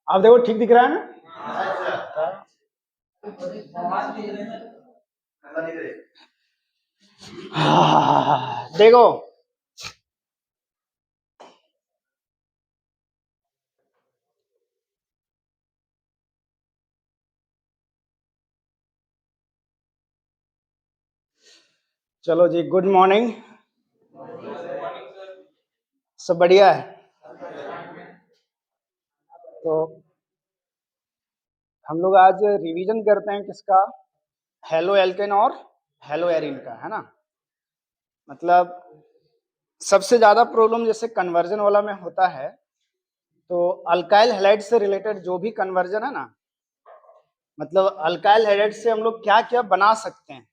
आप देखो ठीक दिख रहा है ना? देखो चलो जी, गुड मॉर्निंग। सब बढ़िया है। तो हम लोग आज रिवीजन करते हैं किसका? हेलो एल्केन और हेलो एरिन का, है ना। मतलब सबसे ज्यादा प्रॉब्लम जैसे कन्वर्जन वाला में होता है, तो अल्काइल हैलाइड से रिलेटेड जो भी कन्वर्जन है ना, मतलब अल्काइल हैलाइड से हम लोग क्या क्या बना सकते हैं,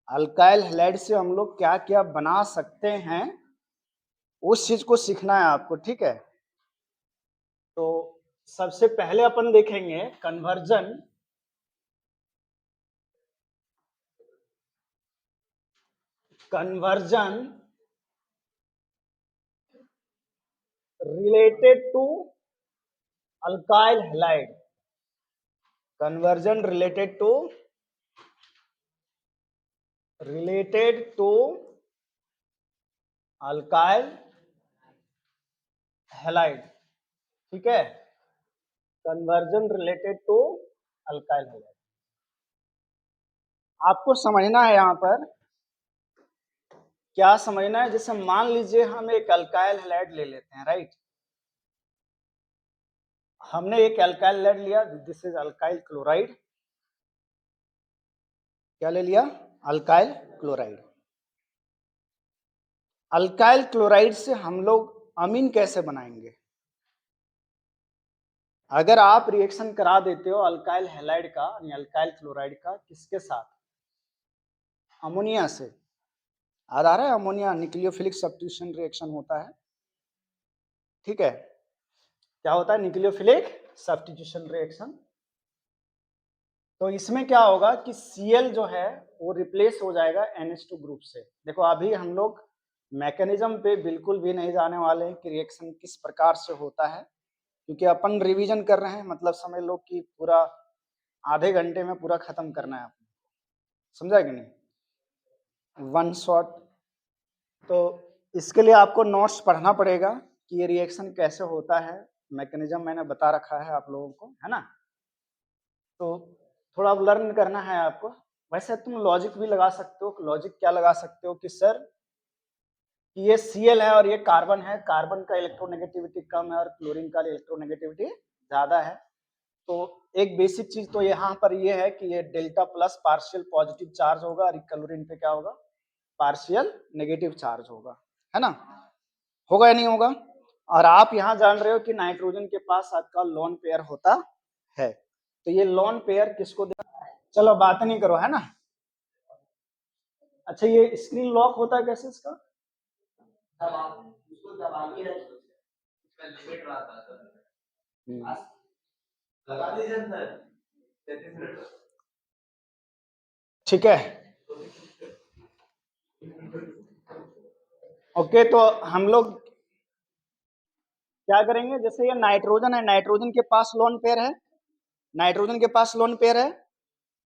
अल्काइल हैलाइड से हम लोग क्या क्या बना सकते हैं, उस चीज को सीखना है आपको, ठीक है। तो सबसे पहले अपन देखेंगे conversion related to alkyl halide, conversion related to alkyl halide, ठीक है। Conversion related to alkyl halide आपको समझना है। यहाँ पर क्या समझना है, जैसे मान लीजिए हम एक अल्काइल हैलाइड ले लेते हैं, राइट। हमने एक अल्काइल हैलाइड लिया, दिस इज अल्काइल क्लोराइड। क्या ले लिया? Alkyl chloride. अल्काइल क्लोराइड से हम लोग अमीन कैसे बनाएंगे? अगर आप रिएक्शन करा देते हो अल्काइल हैलाइड का यानी अल्काइल क्लोराइड का, किसके साथ? अमोनिया से। याद आ रहा है? अमोनिया न्यूक्लियोफिलिक सब्स्टिट्यूशन रिएक्शन होता है, ठीक है। क्या होता है? Nucleophilic substitution reaction. तो इसमें क्या होगा कि Cl जो है वो रिप्लेस हो जाएगा NH2 ग्रुप से। देखो अभी हम लोग मैकेनिज्म पे बिल्कुल भी नहीं जाने वाले हैं कि रिएक्शन किस प्रकार से होता है, क्योंकि अपन रिवीजन कर रहे हैं, मतलब समझ लो कि पूरा आधे घंटे में पूरा खत्म करना है आपको, समझा कि नहीं? One shot. तो इसके लिए आपको नोट्स पढ़ना पड़ेगा कि ये रिएक्शन कैसे होता है, मैकेनिज्म मैंने बता रखा है आप लोगों को, है ना। तो थोड़ा लर्न करना है आपको। वैसे तुम लॉजिक भी लगा सकते हो। लॉजिक क्या लगा सकते हो कि सर कि ये Cl है और ये कार्बन है, कार्बन का इलेक्ट्रोनेगेटिविटी कम है और क्लोरीन का इलेक्ट्रोनेगेटिविटी ज्यादा है। तो एक बेसिक चीज तो यहाँ पर ये है कि ये delta plus partial positive charge होगा और क्लोरीन पे क्या होगा? पार्शियल नेगेटिव चार्ज होगा, है ना। होगा या नहीं होगा? और आप यहाँ जान रहे हो कि नाइट्रोजन के पास आपका लोन पेयर होता है, तो ये लोन पेयर किसको दे? चलो बात नहीं करो, है ना। अच्छा, ये स्क्रीन लॉक होता है कैसे इसका? ठीक है, ओके। तो हम लोग क्या करेंगे, जैसे ये नाइट्रोजन है, नाइट्रोजन के पास लोन पेयर है, नाइट्रोजन के पास लोन पेयर है,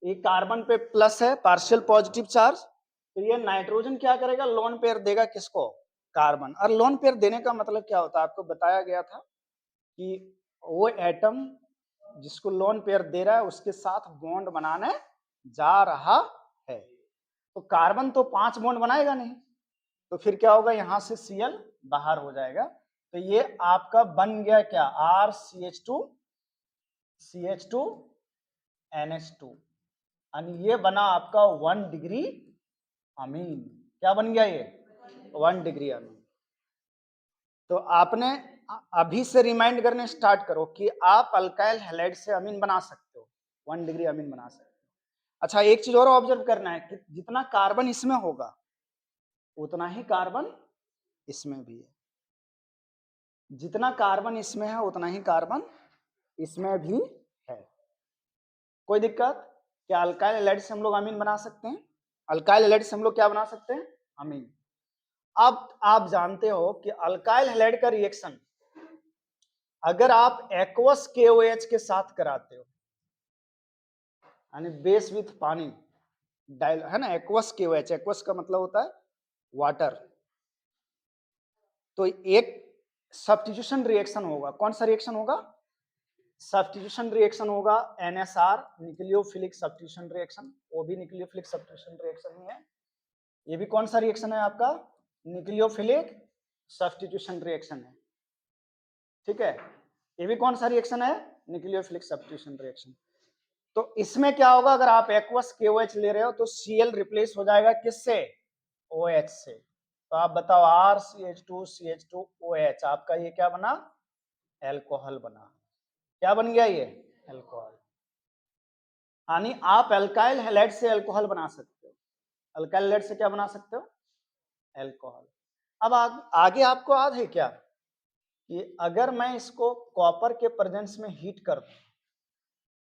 ये कार्बन पे प्लस है पार्शियल पॉजिटिव चार्ज, तो ये नाइट्रोजन क्या करेगा? लोन पेयर देगा किसको? कार्बन। और लोन पेयर देने का मतलब क्या होता है? आपको बताया गया था कि वो एटम जिसको लोन पेयर दे रहा है उसके साथ बॉन्ड बनाने जा रहा है। तो कार्बन तो 5 बॉन्ड बनाएगा नहीं, तो फिर क्या होगा? यहां से Cl बाहर हो जाएगा। तो ये आपका बन गया क्या? RCH2 CH2 NH2, यानी ये बना आपका 1 डिग्री अमीन। क्या बन गया ये? 1 डिग्री अमीन। तो आपने अभी से रिमाइंड करने स्टार्ट करो कि आप अल्काइल हैलाइड से अमीन बना सकते हो, 1 डिग्री अमीन बना सकते हो। अच्छा, एक चीज और ऑब्जर्व करना है कि जितना कार्बन इसमें होगा उतना ही कार्बन इसमें भी है, जितना कार्बन इसमें है उतना ही कार्बन इसमें भी है। कोई दिक्कत? क्या अल्काइल हैलाइड से हम लोग अमीन बना सकते हैं? अल्काइल हैलाइड से हम लोग क्या बना सकते हैं? अमीन। अब आप जानते हो कि अल्काइल हैलाइड का रिएक्शन अगर आप एक्वस KOH के साथ कराते हो, यानी बेस विथ पानी डाइल, है ना, एक्वस KOH, एक्वस का मतलब होता है वाटर, तो एक सब्स्टिट्यूशन रिएक्शन होगा। कौन सा रिएक्शन होगा? सब्स्टिट्यूशन रिएक्शन होगा, NSR, न्यूक्लियोफिलिक सब्स्टिट्यूशन रिएक्शन। वो भी न्यूक्लियोफिलिक सब्स्टिट्यूशन रिएक्शन ही है। ये भी कौन सा रिएक्शन है आपका? न्यूक्लियोफिलिक सब्स्टिट्यूशन रिएक्शन है, ठीक है। ये भी कौन सा रिएक्शन है? Nucleophilic substitution reaction. तो इसमें क्या होगा, अगर आप एक्वस KOH ले रहे हो तो Cl रिप्लेस हो जाएगा किससे? OH से। तो आप बताओ, RCH2CH2OH, आपका ये क्या बना? एल्कोहल बना। क्या बन गया ये? एल्कोहल। यानी आप अल्काइल हैलाइड से अल्कोहल बना सकते हो। अल्काइल हैलाइड से क्या बना सकते हो? एल्कोहल। अब आगे आपको याद है क्या कि अगर मैं इसको कॉपर के प्रेजेंस में हीट कर दूं,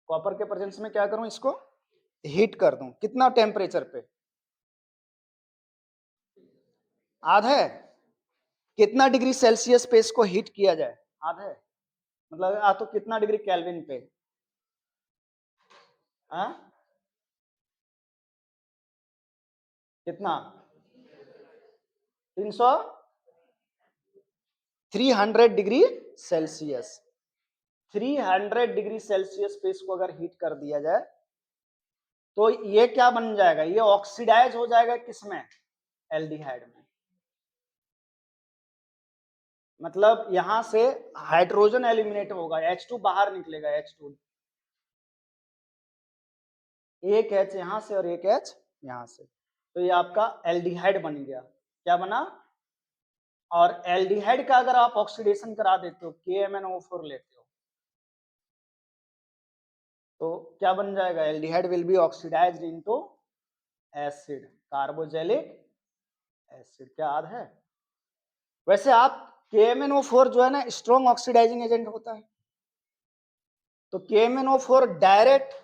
कॉपर के प्रेजेंस में क्या करूं, इसको हीट कर दूं, कितना टेम्परेचर पे? याद है? कितना डिग्री सेल्सियस पे इसको हीट किया जाए? याद है? मतलब तो कितना डिग्री केल्विन पे? हाँ, कितना? 300 300 डिग्री सेल्सियस। 300 डिग्री सेल्सियस पे इसको अगर हीट कर दिया जाए तो ये क्या बन जाएगा? ये ऑक्सीडाइज हो जाएगा किसमें? एल्डिहाइड में। मतलब यहां से हाइड्रोजन एलिमिनेट होगा, H2 बाहर निकलेगा, H2, एक H यहां से और एक H यहां से, तो ये आपका एल्डिहाइड बन गया। क्या बना? और एल्डिहाइड का अगर आप ऑक्सीडेशन करा देते हो, KMnO4 लेते हो, तो क्या बन जाएगा? Aldehyde will be oxidised into acid, carboxylic acid. क्या याद है? वैसे आप KMnO4 जो है ना, स्ट्रॉन्ग ऑक्सीडाइजिंग एजेंट होता है, तो KMnO4 डायरेक्ट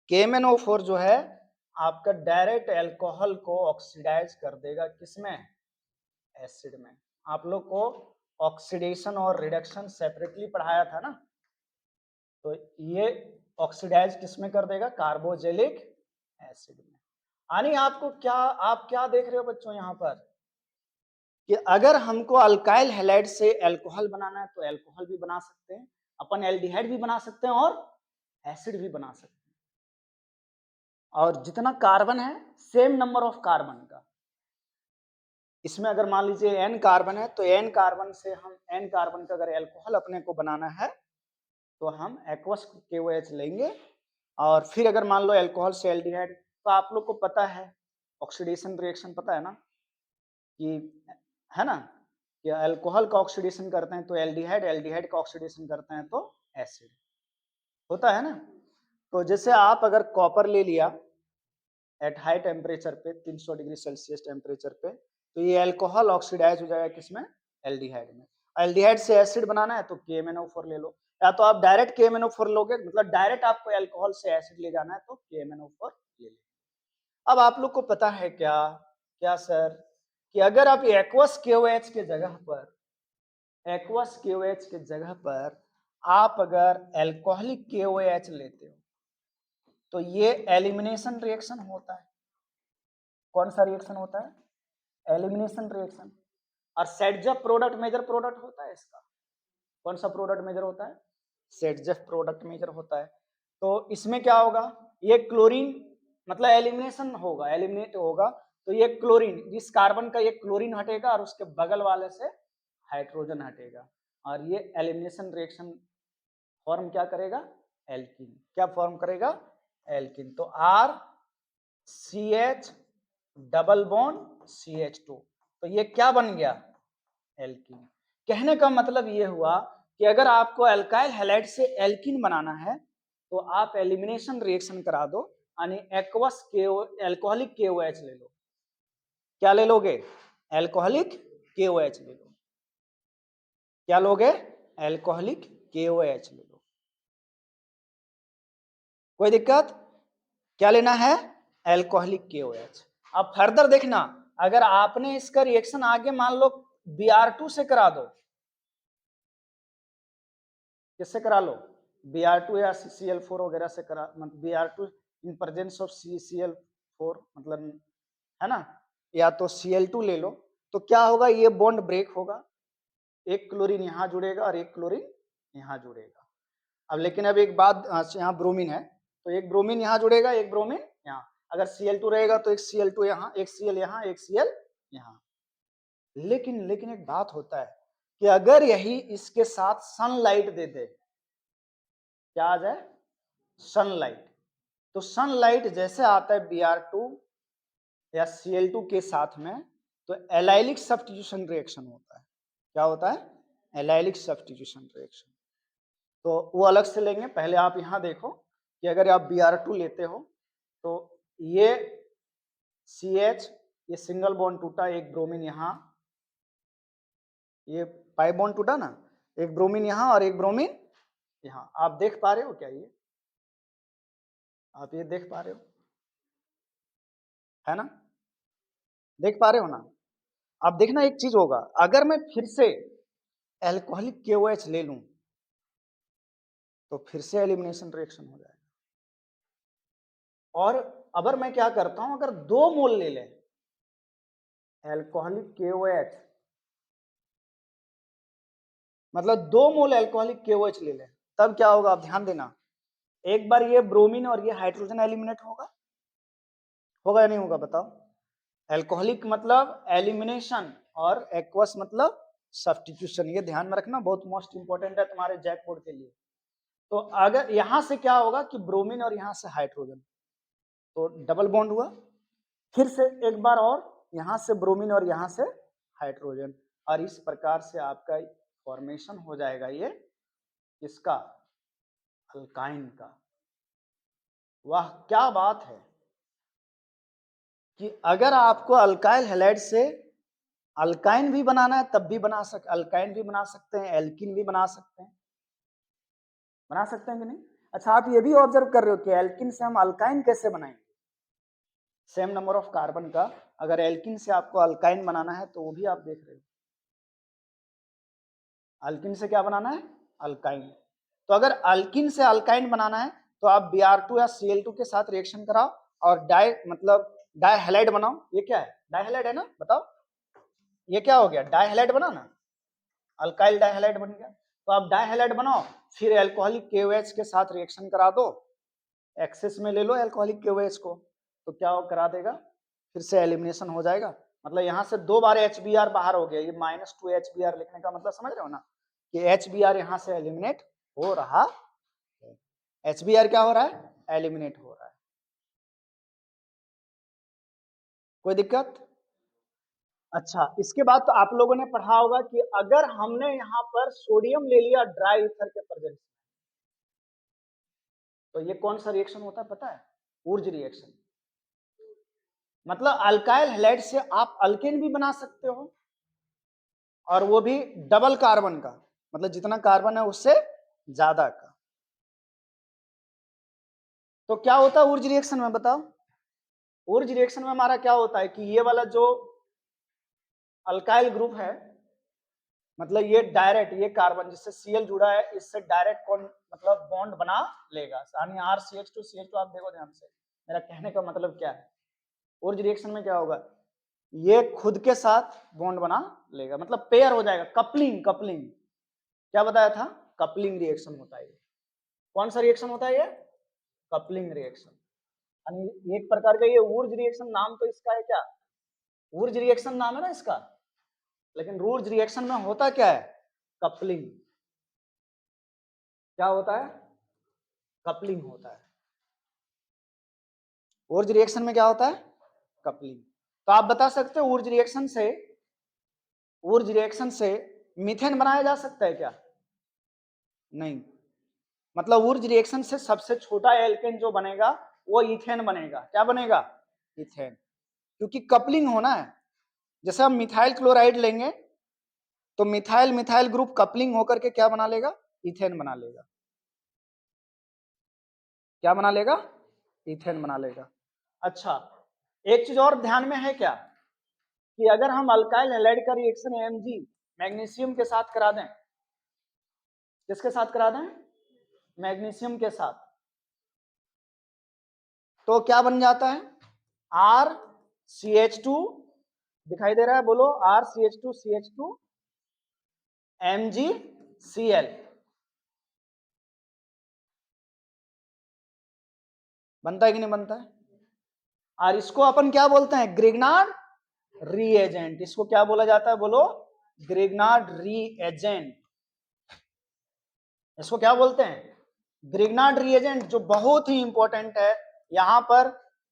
KMnO4 जो है आपका डायरेक्ट अल्कोहल को ऑक्सीडाइज कर देगा किसमें? एसिड में। आप लोग को ऑक्सीडेशन और रिडक्शन सेपरेटली पढ़ाया था ना, तो ये ऑक्सीडाइज किसमें कर देगा? कार्बोजेलिक एसिड में। यानी आपको क्या, आप क्या देख रहे हो बच्चों यहाँ पर कि अगर हमको अल्काइल हैलाइड से अल्कोहल बनाना है तो अल्कोहल भी बना सकते हैं, अपन एल्डिहाइड भी बना सकते हैं और एसिड भी बना सकते हैं। और जितना कार्बन है सेम नंबर ऑफ कार्बन का, इसमें अगर मान लीजिए n कार्बन है तो n कार्बन से हम n कार्बन का अगर अल्कोहल अपने को बनाना है तो हम एक्वस KOH लेंगे, और फिर अगर मान लो अल्कोहल से एल्डिहाइड, तो आप लोग को पता है ऑक्सीडेशन रिएक्शन पता है ना कि, है ना, कि अल्कोहल का ऑक्सीडेशन करते हैं तो एल्डिहाइड, एल्डिहाइड का ऑक्सीडेशन करते हैं तो एसिड होता है ना। तो जैसे आप अगर कॉपर ले लिया एट हाई टेम्परेचर पे, 300 डिग्री सेल्सियस टेम्परेचर पे, तो ये अल्कोहल ऑक्सीडाइज हो जाएगा किसमें? एल्डिहाइड में। एल्डिहाइड से एसिड बनाना है तो KMnO4 ले लो, या तो आप डायरेक्ट KMnO4 लोगे, मतलब डायरेक्ट आपको अल्कोहल से एसिड ले जाना है तो KMnO4 ले लो। अब आप लोग को पता है क्या, क्या सर, कि अगर आप एक्वस KOH के जगह पर, एक्वस KOH के जगह पर आप अगर अल्कोहलिक KOH लेते हो तो ये एलिमिनेशन रिएक्शन होता है। कौन सा रिएक्शन होता है? Elimination reaction. और सेटजेफ प्रोडक्ट मेजर प्रोडक्ट होता है इसका। कौन सा प्रोडक्ट मेजर होता है? सेटजेफ प्रोडक्ट मेजर होता है। तो इसमें क्या होगा, ये क्लोरीन, मतलब एलिमिनेशन होगा, एलिमिनेट होगा, तो ये क्लोरीन, जिस कार्बन का ये क्लोरीन हटेगा और उसके बगल वाले से हाइड्रोजन हटेगा, और ये एलिमिनेशन रिएक्शन फॉर्म क्या करेगा? एल्कीन। क्या फॉर्म करेगा? एल्कीन। तो are CH double bond CH2, तो ये क्या बन गया? एल्कीन। कहने का मतलब ये हुआ कि अगर आपको अल्काइल हैलाइड से एल्कीन बनाना है तो आप एलिमिनेशन रिएक्शन करा दो, यानी एक्वस अल्कोहलिक KOH ले लो। क्या ले लोगे? अल्कोहलिक KOH ले लो। क्या लोगे? अल्कोहलिक KOH ले लो। कोई दिक्कत? क्या लेना है? Alcoholic KOH। अब फर्दर देखना, अगर आपने इसका रिएक्शन आगे मान लो Br2 से करा दो, किससे करा लो, Br2 या Cl4 वगैरह से करा, मतलब Br2 in presence of Cl4 मतलब, है ना, या तो Cl2 ले लो, तो क्या होगा, ये बॉन्ड ब्रेक होगा, एक क्लोरीन यहाँ जुड़ेगा और एक क्लोरीन यहाँ जुड़ेगा। अब लेकिन अब एक बात, यहाँ ब्रोमीन है, तो एक ब्रोमीन यहाँ जुड़ेगा, एक ब्रोमीन यहाँ, अगर Cl2 रहेगा तो एक Cl2 यहाँ, एक Cl यहाँ, एक Cl यहाँ। लेकिन एक बात होता है कि अगर यही इसके साथ सनलाइट दे दे, क्या आ जाए, सनलाइट, तो सनलाइट जैसे आता है Br2 या Cl2 के साथ में, तो एलाइलिक सब्स्टिट्यूशन रिएक्शन होता है। क्या होता है, एलाइलिक सब्स्टिट्यूशन रिएक्शन। तो वो अलग से लेंगे, पहले आप यहां देखो कि अगर आप Br2 लेते हो तो ये CH, ये सिंगल बॉन्ड टूटा, एक ब्रोमीन यहाँ, ये पाई बॉन्ड टूटा ना, एक ब्रोमीन यहाँ और एक ब्रोमीन यहाँ। आप देख पा रहे हो क्या, ये आप ये देख पा रहे हो, है ना, देख पा रहे हो ना। अब देखना एक चीज होगा, अगर मैं फिर से एल्कोहलिक KOH ले लूं तो फिर से एलिमिनेशन रिएक्शन हो जाएगा। और अगर मैं क्या करता हूं, अगर 2 मोल ले लें एल्कोहलिक KOH, मतलब 2 मोल एल्कोहलिक KOH ले लें, तब क्या होगा, आप ध्यान देना, एक बार ये ब्रोमीन और ये हाइड्रोजन एलिमिनेट होगा, होगा या नहीं होगा बताओ। एल्कोहलिक मतलब एलिमिनेशन और एक्वस मतलब सब्स्टिट्यूशन, ये ध्यान में रखना, बहुत मोस्ट इंपॉर्टेंट है तुम्हारे जैक बोर्ड के लिए। तो अगर यहां से क्या होगा कि ब्रोमीन और यहां से हाइड्रोजन, तो डबल बॉन्ड हुआ, फिर से एक बार और यहां से ब्रोमीन और यहां से हाइड्रोजन, और इस प्रकार से आपका फॉर्मेशन हो जाएगा ये किसका, अल्काइन का। वाह क्या बात है कि अगर आपको अल्काइल हैलाइड से अल्काइन भी बनाना है तब भी अल्काइन भी बना सकते हैं, एल्किन भी बना सकते हैं, बना सकते हैं कि नहीं। अच्छा आप ये भी ऑब्जर्व कर रहे हो कि एल्किन से हम अल्काइन कैसे बनाएंगे, सेम नंबर ऑफ कार्बन का अगर एल्किन से आपको अल्काइन बनाना है तो वो भी आप देख रहे हो, अल्किन से क्या बनाना है, अल्काइन। तो अगर अल्किन से अल्काइन बनाना है तो आप Br2 या Cl2 के साथ रिएक्शन कराओ और डाई हैलाइड बनाओ। ये क्या है, डाई हैलाइड है ना, बताओ ये क्या हो गया, डाई हैलाइड बना ना, अल्काइल डाई हैलाइड बन गया। तो आप डाई हैलाइड बनाओ, फिर एल्कोहलिक KOH के साथ रिएक्शन करा दो, एक्सेस में ले लो एल्कोहलिक KOH को, तो क्या करा देगा, फिर से एलिमिनेशन हो जाएगा। मतलब यहाँ से 2 बार HBr बाहर हो गया, ये -2 HBr लिखने का मतलब समझ रहे हो ना, कि HBr यहाँ से एलिमिनेट हो रहा है। HBr क्या हो रहा है, एलिमिनेट हो रहा है। कोई दिक्कत। अच्छा इसके बाद तो आप लोगों ने पढ़ा होगा कि अगर हमने यहाँ पर सोडियम ले लिया ड्राई ईथर के प्रेजेंस, तो ये कौन सा रिएक्शन होता है पता है, ऊर्ज रिएक्शन। मतलब अल्काइल हैलाइड से आप अल्केन भी बना सकते हो, और वो भी डबल कार्बन का, मतलब जितना कार्बन है उससे ज्यादा का। तो क्या होता है ऊर्ज रिएक्शन में बताओ, ऊर्ज रिएक्शन में हमारा क्या होता है कि ये वाला जो अल्काइल ग्रुप है, मतलब ये डायरेक्ट, ये कार्बन जिससे Cl जुड़ा है इससे डायरेक्ट कौन मतलब बॉन्ड बना लेगा, यानी RCH2 आप देखो ध्यान से, मेरा कहने का मतलब क्या है, ऊर्ज रिएक्शन में क्या होगा, ये खुद के साथ बॉन्ड बना लेगा, मतलब पेयर हो जाएगा, कपलिंग, कपलिंग क्या बताया था, कपलिंग रिएक्शन होता है। कौन सा रिएक्शन होता है ये, कपलिंग रिएक्शन। यानी एक प्रकार का ये ऊर्ज रिएक्शन, नाम तो इसका है क्या, ऊर्ज रिएक्शन नाम है ना इसका, लेकिन ऊर्ज रिएक्शन में होता क्या है, कपलिंग। क्या होता है, कपलिंग होता है। ऊर्ज रिएक्शन में क्या होता है, कपलिंग। तो आप बता सकते हो ऊर्ज रिएक्शन से मीथेन बनाया जा सकता है क्या, नहीं। मतलब ऊर्ज रिएक्शन से सबसे छोटा एल्केन जो बनेगा वो इथेन बनेगा, क्या बनेगा, इथेन, क्योंकि कपलिंग होना है। जैसे हम मिथाइल क्लोराइड लेंगे तो मिथाइल मिथाइल ग्रुप कपलिंग होकर के क्या बना लेगा, इथेन बना लेगा, क्या बना लेगा, इथेन बना लेगा। अच्छा एक चीज और ध्यान में है क्या, कि अगर हम अल्काइल हैलाइड का रिएक्शन Mg मैग्नीशियम के साथ करा दें किसके साथ करा दें? मैग्नीशियम के साथ। तो क्या बन जाता है? RCH2 दिखाई दे रहा है, बोलो RCH2 MgCl बनता है कि नहीं बनता है? और इसको अपन क्या बोलते हैं? Grignard reagent. इसको क्या बोला जाता है? बोलो, ग्रिग्नार्ड रीएजेंट। इसको क्या बोलते हैं? ग्रिग्नार्ड रीएजेंट, जो बहुत ही इंपॉर्टेंट है। यहां पर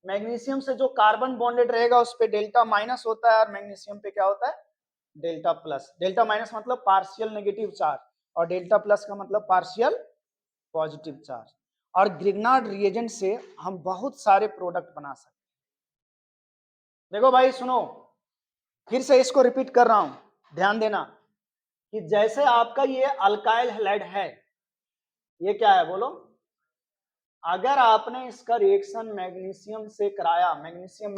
मैग्नीशियम से जो कार्बन बॉन्डेड रहेगा उस पे डेल्टा माइनस होता है, और मैग्नीशियम पे क्या होता है? Delta plus. डेल्टा माइनस मतलब पार्शियल नेगेटिव चार्ज, और डेल्टा प्लस का मतलब पार्शियल पॉजिटिव चार्ज। और ग्रिग्नार्ड रिएजेंट से हम बहुत सारे प्रोडक्ट बना सकते हैं। देखो भाई सुनो, फिर से इसको रिपीट कर रहा हूं, ध्यान देना कि जैसे आपका ये अल्काइल हैलाइड है, ये क्या है बोलो? अगर आपने इसका रिएक्शन मैग्नीशियम से कराया, मैग्नीशियम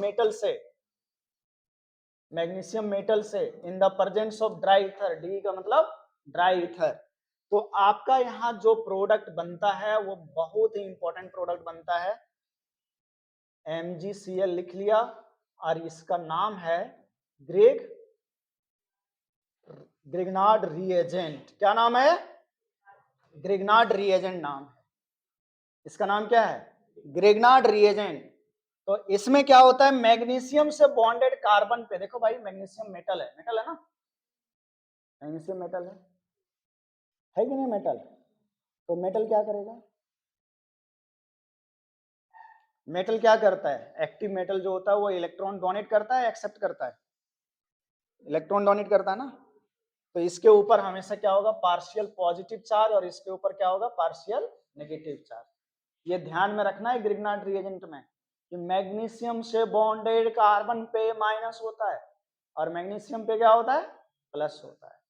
मेटल से in the presence of dry ether, D का मतलब ड्राई ईथर, तो आपका यहां जो प्रोडक्ट बनता है वो बहुत ही इंपॉर्टेंट प्रोडक्ट बनता है। MgCl लिख लिया, और इसका नाम है ग्रिग्नार्ड रीएजेंट। क्या नाम है? ग्रिग्नार्ड रीएजेंट नाम है इसका। नाम क्या है? Grignard reagent. तो इसमें क्या होता है? मैग्नीशियम से बॉन्डेड कार्बन पे, देखो भाई मैग्नीशियम मेटल है ना, मैग्नीशियम मेटल है कि नहीं मेटल? तो मेटल क्या करेगा? मेटल क्या करता है? एक्टिव मेटल जो होता है वो इलेक्ट्रॉन डोनेट करता है, एक्सेप्ट करता है? इलेक्ट्रॉन डोनेट करता है ना। तो इसके ऊपर हमेशा क्या होगा? पार्शियल पॉजिटिव चार्ज, और इसके ऊपर क्या होगा? Partial negative charge. ये ध्यान में रखना है ग्रिग्नार्ड रिएजेंट में, कि मैग्नीशियम से बॉन्डेड कार्बन पे माइनस होता है, और मैग्नीशियम पे क्या होता है? प्लस होता है।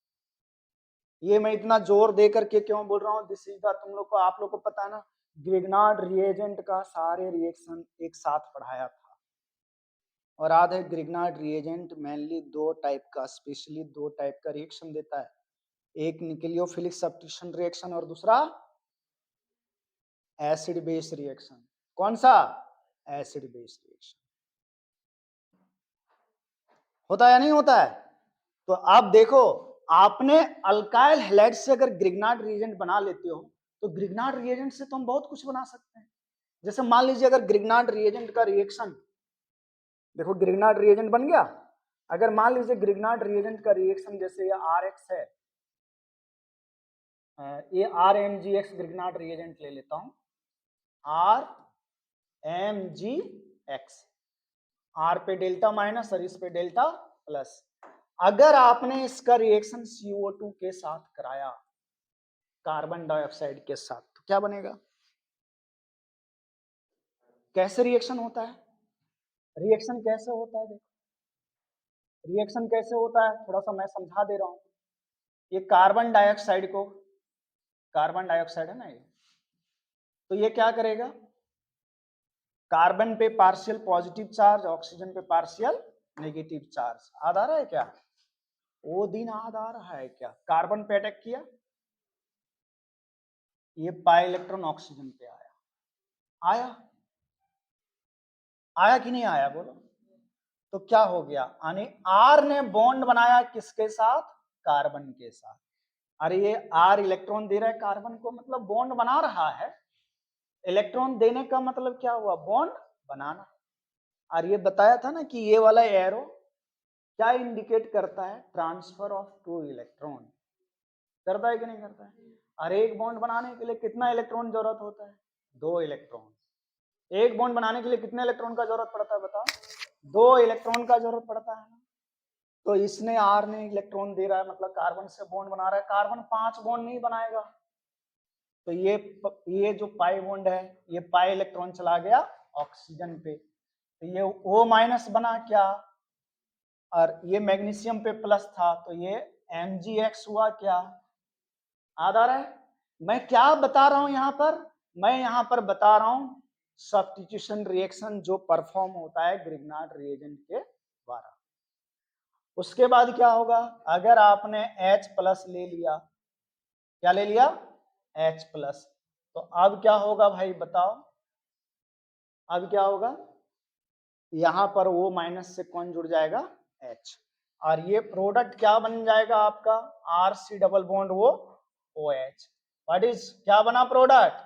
ये मैं इतना जोर दे करके क्यों बोल रहा हूँ? दिस इज द, तुम लोग को, आप लोग को पता है ना, ग्रिग्नार्ड रिएजेंट का सारे रिएक्शन एक साथ पढ़ाया था। और याद है, ग्रिग्नार्ड रिएजेंट मेनली दो टाइप का, स्पेशली दो टाइप का रिएक्शन देता है। एक न्यूक्लियोफिलिक सब्स्टिट्यूशन रिएक्शन, और दूसरा एसिड बेस रिएक्शन। कौन सा? Acid base reaction. होता है या नहीं होता है? तो आप देखो, आपने अल्काइल हैलाइड से अगर ग्रिग्नार्ड रिएजेंट बना लेते हो, तो ग्रिग्नार्ड रिएजेंट से तो हम बहुत कुछ बना सकते हैं। जैसे मान लीजिए अगर ग्रिग्नार्ड रिएजेंट का रिएक्शन, देखो ग्रिग्नार्ड रिएजेंट बन गया। अगर मान लीजिए ग्रिग्नार्ड रिएजेंट का रिएक्शन जैसे ये RX है, ये RMgX ग्रिग्नार्ड रिएजेंट ले लेता हूं, RMgX, R पे डेल्टा माइनस और इस पे डेल्टा प्लस। अगर आपने इसका रिएक्शन CO2 के साथ कराया, कार्बन डाइऑक्साइड के साथ, तो क्या बनेगा? कैसे रिएक्शन होता है? रिएक्शन कैसे होता है? देखो रिएक्शन कैसे होता है, थोड़ा सा मैं समझा दे रहा हूं। ये कार्बन डाइऑक्साइड को, कार्बन डाइऑक्साइड है ना ये, तो ये क्या करेगा? कार्बन पे पार्शियल पॉजिटिव चार्ज, ऑक्सीजन पे पार्शियल नेगेटिव चार्ज। याद आ रहा है क्या? वो दिन याद आ रहा है क्या? कार्बन पे अटैक किया, ये पाई इलेक्ट्रॉन ऑक्सीजन पे आया आया कि नहीं आया बोलो? तो क्या हो गया? यानी आर ने बॉन्ड बनाया किसके साथ? कार्बन के साथ। अरे ये आर इलेक्ट्रॉन दे रहा है कार्बन को, मतलब बॉन्ड बना रहा है। इलेक्ट्रॉन देने का मतलब क्या हुआ? बॉन्ड बनाना। और ये बताया था ना कि ये वाला एरो क्या इंडिकेट करता है? Transfer of two electron. करता है कि नहीं करता है? और एक बॉन्ड बनाने के लिए कितना इलेक्ट्रॉन जरूरत होता है? 2 इलेक्ट्रॉन। एक बॉन्ड बनाने के लिए कितने इलेक्ट्रॉन का जरूरत पड़ता है बताओ? 2 इलेक्ट्रॉन का जरूरत पड़ता है। तो इसने आर ने इलेक्ट्रॉन दे रहा है, मतलब कार्बन से बॉन्ड बना रहा है। कार्बन 5 बॉन्ड नहीं बनाएगा, तो ये जो पाई बॉन्ड है, ये पाई इलेक्ट्रॉन चला गया ऑक्सीजन पे, तो ये O माइनस बना क्या, और ये मैग्नीशियम पे प्लस था, तो ये MgX हुआ क्या। याद आ रहा है? मैं क्या बता रहा हूं यहां पर? मैं यहां पर बता रहा हूं सब्स्टिट्यूशन रिएक्शन जो परफॉर्म होता है ग्रिग्नार्ड रिएजेंट के द्वारा। उसके बाद क्या होगा? अगर आपने H प्लस ले लिया, क्या ले लिया? H plus. तो अब क्या होगा भाई बताओ, अब क्या होगा, यहां पर O माइनस से कौन जुड़ जाएगा, H, और ये प्रोडक्ट क्या बन जाएगा आपका, RC डबल बॉन्ड वो OH। व्हाट इज, क्या बना प्रोडक्ट,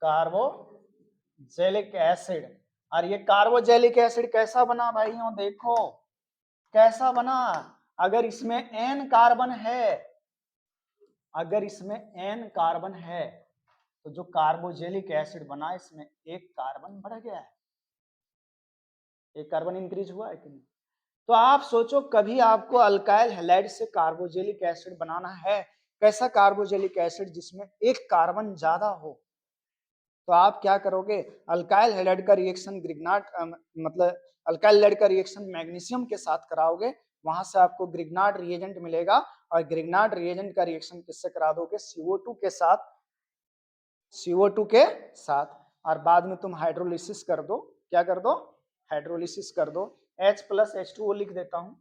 कार्बोजेलिक एसिड। और ये कार्बोजेलिक एसिड कैसा बना भाइयों, देखो कैसा बना, अगर इसमें N कार्बन है, अगर इसमें N कार्बन है तो जो कार्बोजेलिक एसिड बना इसमें एक कार्बन बढ़ गया है, एक कार्बन इंक्रीज हुआ है कि नहीं। तो आप सोचो कभी आपको अल्काइल हैलाइड से कार्बोजेलिक एसिड बनाना है, कैसा कार्बोजेलिक एसिड जिसमें एक कार्बन ज्यादा हो, तो आप क्या करोगे, अल्काइल हैलाइड का रिएक्शन ग्रिग्नाट मतलब अल्काइल हैलाइड का रिएक्शन मैग्नीशियम के साथ कराओगे, वहां से आपको ग्रिग्नाट रिएजेंट मिलेगा, और ग्रिग्नाट रिएजेंट का रिएक्शन किससे करा दोगे, CO2 के साथ, CO2 के साथ, और बाद में तुम हाइड्रोलिसिस कर दो, क्या कर दो, हाइड्रोलिसिस कर दो, H प्लस H2O लिख देता हूं,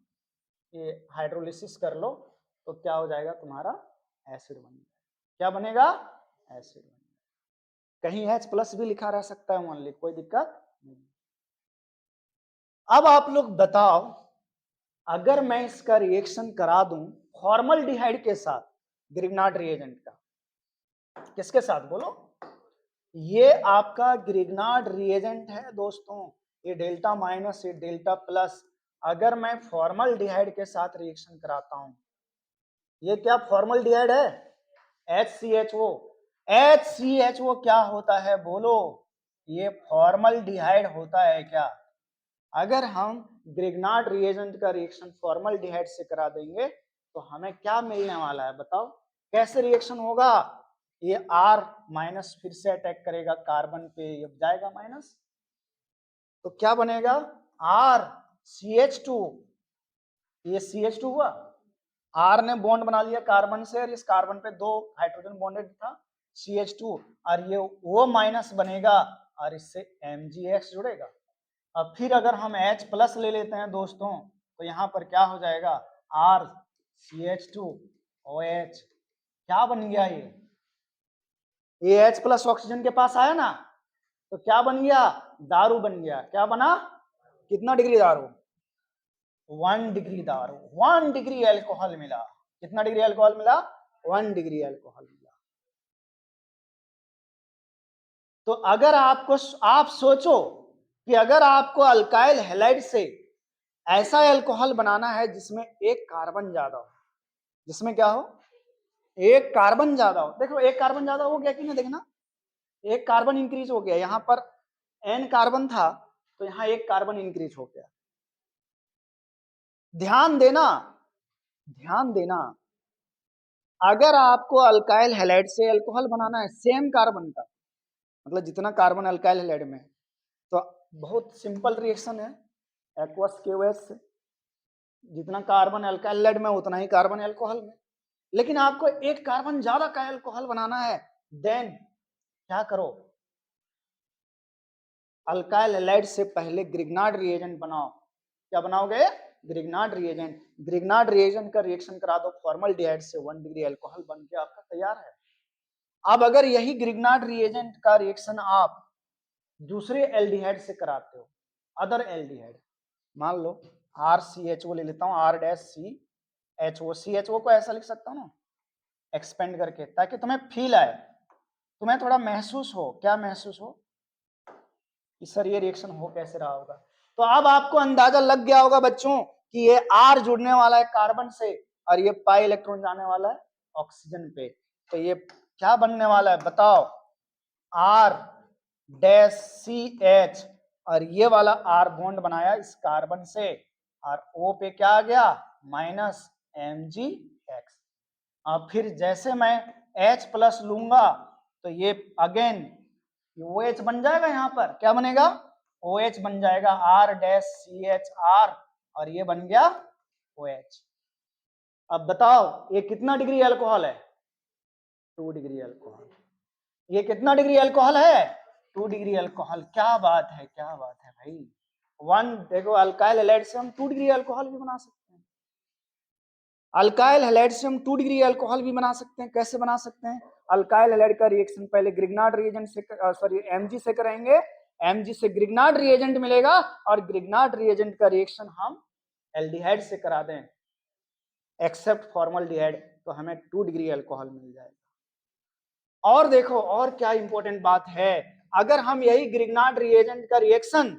ये हाइड्रोलिसिस कर लो तो क्या हो जाएगा तुम्हारा, एसिड बन जाएगा, क्या बनेगा, एसिड बनेगा। कहीं H प्लस भी लिखा रह सकता है मान ली, कोई दिक्कत नहीं। अब आप लोग बताओ, अगर मैं इसका रिएक्शन करा दूं फॉर्मल्डिहाइड के साथ, ग्रिग्नाट रिएजेंट का, किसके साथ बोलो, ये आपका ग्रिग्नाट रिएजेंट है दोस्तों, ये डेल्टा माइनस, ये डेल्टा प्लस, अगर मैं फॉर्मल्डिहाइड के साथ रिएक्शन कराता हूं, ये क्या फॉर्मल्डिहाइड है, HCHO, HCHO क्या होता है बोलो, ये फॉर्मल्डिहाइड होता है क्या। अगर हम ग्रिग्नाट रिएजेंट का रिएक्शन फॉर्मल्डिहाइड से करा देंगे तो हमें क्या मिलने वाला है बताओ, कैसे रिएक्शन होगा, ये R माइनस फिर से अटैक करेगा कार्बन पे, ये जाएगा माइनस, तो क्या बनेगा, RCH2, ये CH2 हुआ, R ने बॉन्ड बना लिया कार्बन से, और इस कार्बन पे दो हाइड्रोजन बॉन्डेड था CH2, और ये O माइनस बनेगा और इससे MgX जुड़ेगा। अब फिर अगर हम H प्लस ले लेते हैं दोस्तों, तो यहाँ पर क्या हो जाएगा, RCH2OH, क्या बन गया ये H प्लस ऑक्सीजन के पास आया ना, तो क्या बन गया, दारू बन गया, क्या बना, कितना डिग्री दारू, 1 डिग्री दारू, 1 डिग्री एल्कोहल मिला, कितना डिग्री एल्कोहल मिला, 1 डिग्री एल्कोहल मिला। तो अगर आपको, आप सोचो कि अगर आपको अल्काइल हैलाइड से ऐसा एल्कोहल बनाना है जिसमें एक कार्बन ज्यादा हो, जिसमें क्या हो, एक कार्बन ज्यादा हो, देखो एक कार्बन ज्यादा हो गया कि नहीं, देखना एक कार्बन इंक्रीज हो गया, यहां पर N कार्बन था तो यहां एक कार्बन इंक्रीज हो गया। ध्यान देना, ध्यान देना, अगर आपको अल्काइल हैलाइड से अल्कोहल बनाना है सेम कार्बन का, मतलब जितना कार्बन अल्काइल हैलाइड में है, तो बहुत सिंपल रिएक्शन है, एक्वस KOH से, जितना कार्बन अल्काइल हैलाइड में उतना ही कार्बन अल्कोहल में। लेकिन आपको एक कार्बन ज्यादा का अल्कोहल बनाना है, देन क्या करो, अल्काइल हैलाइड से पहले ग्रिग्नाट रिएजेंट बनाओ, क्या बनाओगे, ग्रिग्नाट रिएजेंट, ग्रिग्नाट रिएजेंट का रिएक्शन करा दो फॉर्मल्डिहाइड से, 1 डिग्री अल्कोहल बन के आपका तैयार है। अब अगर यही ग्रिग्नाट रिएजेंट का रिएक्शन आप दूसरे एल्डिहाइड से कराते हो, अदर एल्डिहाइड, मान लो RCHO ले लेता हूँ, RCHO, CHO को ऐसा लिख सकता हूँ ना एक्सपेंड करके, ताकि तुम्हें फील आए, तुम्हें थोड़ा महसूस हो, क्या महसूस हो कि सर ये रिएक्शन हो कैसे रहा होगा। तो अब आपको अंदाजा लग गया होगा बच्चों कि ये R जुड़ने वाला है कार्बन से, और ये पाई इलेक्ट्रॉन जाने वाला है ऑक्सीजन पे, तो ये क्या बनने वाला है बताओ, R-CH, और ये वाला R बॉन्ड बनाया इस कार्बन से, और O पे क्या आ गया, माइनस MgX। अब फिर जैसे मैं H प्लस लूंगा तो ये अगेन OH बन जाएगा, यहाँ पर क्या बनेगा, OH बन जाएगा, R-CHR, और ये बन गया OH। अब बताओ ये कितना डिग्री अल्कोहल है, 2 डिग्री अल्कोहल, ये कितना डिग्री अल्कोहल है, 2 डिग्री अल्कोहल, क्या बात है, क्या बात है भाई, 1 देखो अल्काइल हैलाइड से हम 2 डिग्री अल्कोहल भी बना सकते हैं। अल्काइल हैलाइड से हम 2 डिग्री अल्कोहल भी बना सकते हैं। कैसे बना सकते हैं? अल्काइल हैलाइड का रिएक्शन पहले ग्रिग्नार्ड रिएजेंट से सॉरी एमजी से करेंगे, एमजी से ग्रिग्नार्ड रिएजेंट मिलेगा और ग्रिग्नार्ड रिएजेंट का रिएक्शन हम एल्डिहाइड से करा दें एक्सेप्ट फॉर्मल्डिहाइड, तो हमें 2 डिग्री अल्कोहल मिल जाएगा। और देखो और क्या इंपॉर्टेंट बात है, अगर हम यही ग्रिग्नार्ड रिएजेंट का रिएक्शन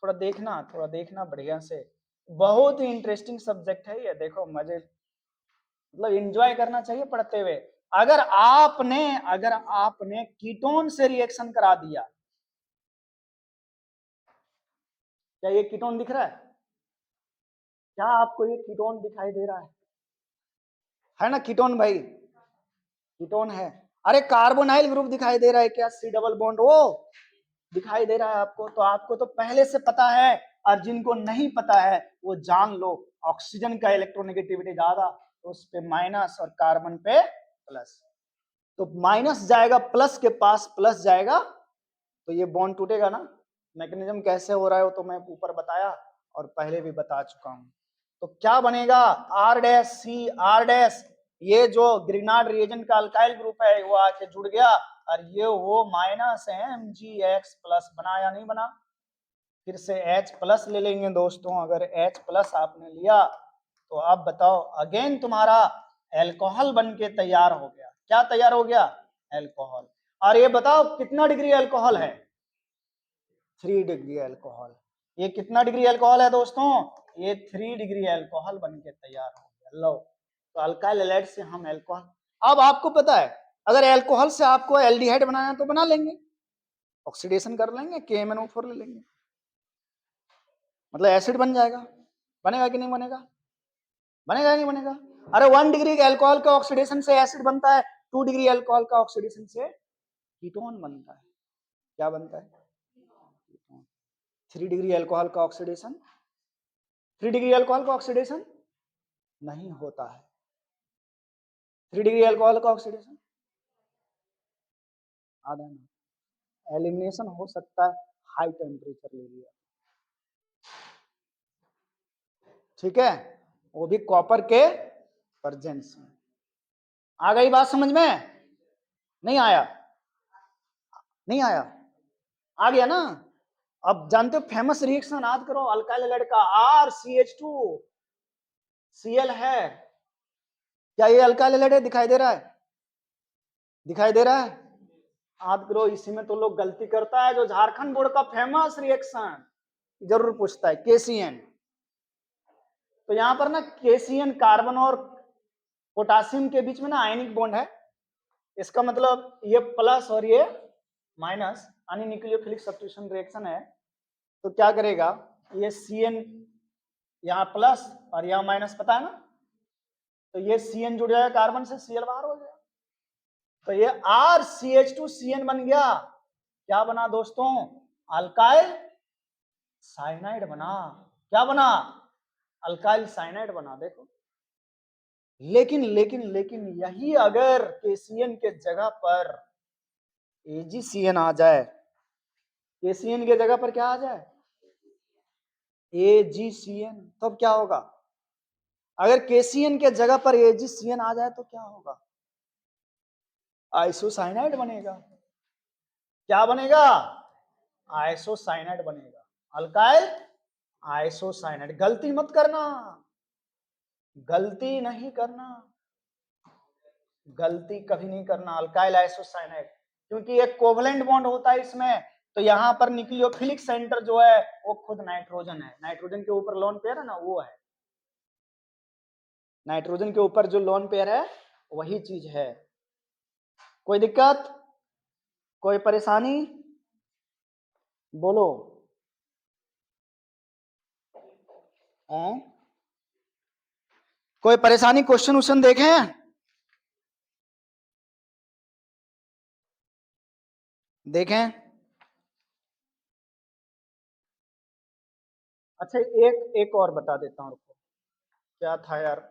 थोड़ा देखना बढ़िया से, बहुत ही इंटरेस्टिंग सब्जेक्ट है ये, देखो मजे मतलब एंजॉय करना चाहिए पढ़ते हुए। अगर आपने कीटोन से रिएक्शन करा दिया, क्या ये कीटोन दिख रहा है? क्या आपको ये कीटोन दिखाई दे रहा है ना? कीटोन भाई, कीटोन है। अरे कार्बोनाइल ग्रुप दिखाई दे रहा है क्या? सी डबल बॉन्ड वो दिखाई दे रहा है आपको? तो आपको तो पहले से पता है, और जिनको नहीं पता है वो जान लो, ऑक्सीजन का इलेक्ट्रोनेगेटिविटी ज्यादा, तो उस पे माइनस और कार्बन पे प्लस, तो माइनस जाएगा प्लस के पास, प्लस जाएगा तो ये बॉन्ड टूटेगा ना। मैकेनिज्म कैसे हो रहा है वो तो मैं ऊपर बताया और पहले भी बता चुका हूं। तो क्या बनेगा? R dash C R dash, ये जो ग्रिग्नार्ड रिएजेंट का अल्काइल ग्रुप है वो आके जुड़ गया और ये वो minus M G X plus बना या नहीं बना? फिर से H प्लस ले लेंगे दोस्तों। अगर H प्लस आपने लिया तो अब बताओ, अगेन तुम्हारा एल्कोहल बन के तैयार हो गया। क्या तैयार हो गया? एल्कोहल। और ये बताओ कितना डिग्री एल्कोहल है? 3 डिग्री एल्कोहल। ये कितना डिग्री एल्कोहल है दोस्तों? ये 3 डिग्री एल्कोहल बन के तैयार हो गया। लो, तो अल्काइल हैलाइड से हम एल्कोहल, अब आपको पता है अगर एल्कोहल से आपको एल्डिहाइड बनाना है तो बना लेंगे, ऑक्सीडेशन कर लेंगे, KMnO4 ले लेंगे, मतलब एसिड बन जाएगा। बनेगा कि नहीं बनेगा? बनेगा नहीं बनेगा? अरे 1 डिग्री एल्कोहल का ऑक्सीडेशन से एसिड बनता है, 2 डिग्री एल्कोहल का ऑक्सीडेशन से कीटोन बनता है। क्या बनता है? 3 डिग्री एल्कोहल का ऑक्सीडेशन, 3 डिग्री एल्कोहल का ऑक्सीडेशन नहीं होता है। 3 डिग्री एल्कोहल का ऑक्सीडेशन आधा नहीं, एलिमिनेशन हो सकता है हाई टेम्परेचर ले लिया, ठीक है, वो भी कॉपर के प्रेजेंस में। आ गई बात समझ में? नहीं आया? नहीं आया? आ गया ना? अब जानते हो फेमस रिएक्शन याद करो, अल्काइल हैलाइड का RCH2 Cl है। क्या ये अल्काइल हैलाइड है? दिखाई दे रहा है? दिखाई दे रहा है? याद करो, इसी में तो लोग गलती करता है, जो झारखंड बोर्ड का फेमस रिएक्शन जरूर पूछता है KCN। तो यहां पर ना KCN कार्बन और पोटासियम के बीच में ना आयनिक बॉन्ड है, इसका मतलब ये प्लस और ये माइनस, यानी न्यूक्लियोफिलिक सब्स्टिट्यूशन रिएक्शन है। तो क्या करेगा, ये CN यहाँ प्लस और यहाँ माइनस, पता है ना, तो ये CN जुड़ जाएगा कार्बन से, Cl बाहर हो जाएगा, तो ये RCH2CN बन गया। क्या बना दोस्तों? अल्काइल साइनाइड बना। क्या बना? अल्काइल साइनाइड बना। देखो, लेकिन लेकिन लेकिन यही अगर KCN के जगह पर AgCN आ जाए, KCN के जगह पर क्या आ जाए? AgCN, तब क्या होगा? अगर KCN के जगह पर AgCN आ जाए तो क्या होगा? आइसोसाइनाइड बनेगा। क्या बनेगा? आइसोसाइनाइड बनेगा, अल्काइल आइसोसाइनाइड। गलती मत करना, गलती नहीं करना, गलती कभी नहीं करना, अल्काइल आइसोसाइनाइड, क्योंकि एक कोवलेंट बॉन्ड होता है इसमें, तो यहाँ पर न्यूक्लियोफिलिक सेंटर जो है वो खुद नाइट्रोजन है, नाइट्रोजन के ऊपर लोन पेयर है ना, वो है, नाइट्रोजन के ऊपर जो लोन पेयर है वही चीज है। कोई दिक्कत, कोई परेशानी? बोलो। कोई परेशानी? क्वेश्चन उश्चन देखें, देखें। अच्छा, एक एक और बता देता हूँ, क्या था यार,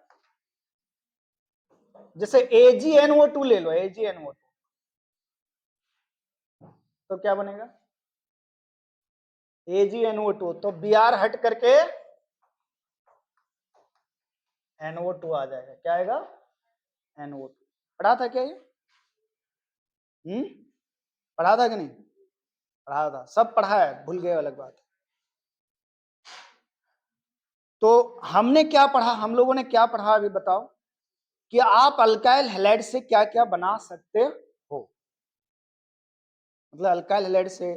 जैसे AgNO2 ले लो, AgNO2, तो क्या बनेगा? AgNO2, तो Br हट करके NO2 आ जाएगा। क्या आएगा? NO2। पढ़ा था क्या ये? पढ़ा था कि नहीं? पढ़ा था, सब पढ़ा है, भूल गए अलग बात है। तो हमने क्या पढ़ा, हम लोगों ने क्या पढ़ा अभी बताओ कि आप अल्काइल हैलाइड से क्या क्या बना सकते हो। मतलब अल्काइल हैलाइड से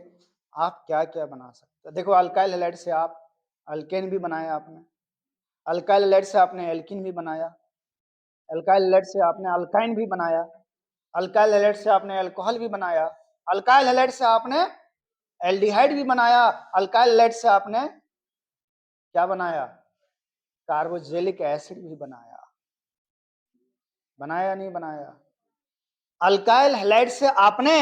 आप क्या क्या बना सकते हो। देखो अल्काइल हैलाइड से आप अल्केन भी बनाया आपने, अल्काइल हैलाइड से आपने एल्किन भी बनाया, अल्काइल हैलाइड से आपने अल्काइन भी बनाया, अल्काइल हैलाइड से आपने अल्कोहल भी बनाया, अल्काइल हैलाइड से आपने एल्डिहाइड भी बनाया, अल्काइल हैलाइड से आपने क्या बनाया? कार्बोक्सिलिक एसिड भी बनाया। बनाया नहीं बनाया? अल्काइल हैलाइड से आपने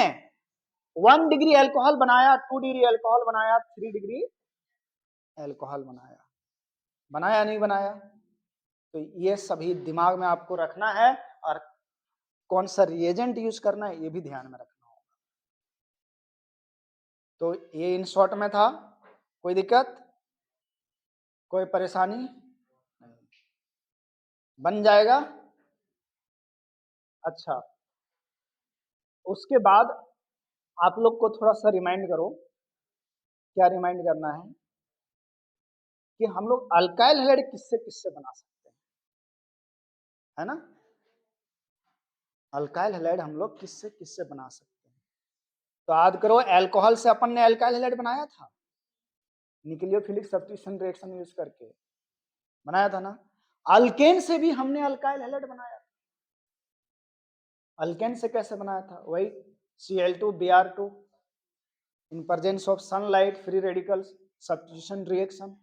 1 डिग्री अल्कोहल बनाया, 2 डिग्री अल्कोहल बनाया, 3 डिग्री अल्कोहल बनाया। बनाया नहीं बनाया? तो ये सभी दिमाग में आपको रखना है और कौन सा रिएजेंट यूज करना है ये भी ध्यान में रखना होगा। तो ये इन शॉर्ट में था। कोई दिक्कत, कोई परेशानी नहीं? बन जाएगा। अच्छा, उसके बाद आप लोग को थोड़ा सा रिमाइंड करो। क्या रिमाइंड करना है कि हम लोग अल्काइल हैलाइड किससे किससे बना सकते हैं, है ना? अल्काइल हैलाइड हम लोग किससे किससे बना सकते हैं। तो याद करो, अल्कोहल से अपन ने अल्काइल हैलाइड बनाया था, न्यूक्लियोफिलिक सब्स्टिट्यूशन रिएक्शन यूज करके बनाया था ना। अल्केन से भी हमने अल्काइल हैलाइड बनाया। अल्केन से कैसे बनाया था? वही Cl2Br2 in presence of sunlight free radicals substitution reaction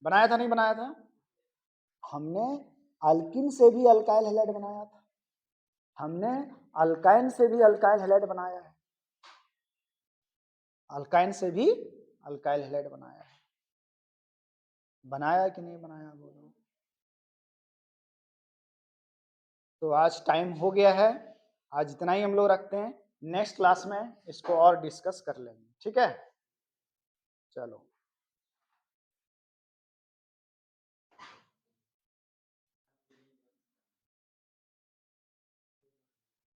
बनाया था नहीं बनाया था? हमने अल्किन से भी अल्काइल हैलाइड बनाया था, हमने अल्काइन से भी अल्काइल हैलाइड बनाया है, अल्काइन से भी अल्काइल हैलाइड बनाया है। बनाया कि नहीं बनाया बोलो? तो आज टाइम हो गया है, आज इतना ही हम लोग रखते हैं। नेक्स्ट क्लास में इसको और डिस्कस कर लेंगे, ठीक है? चलो।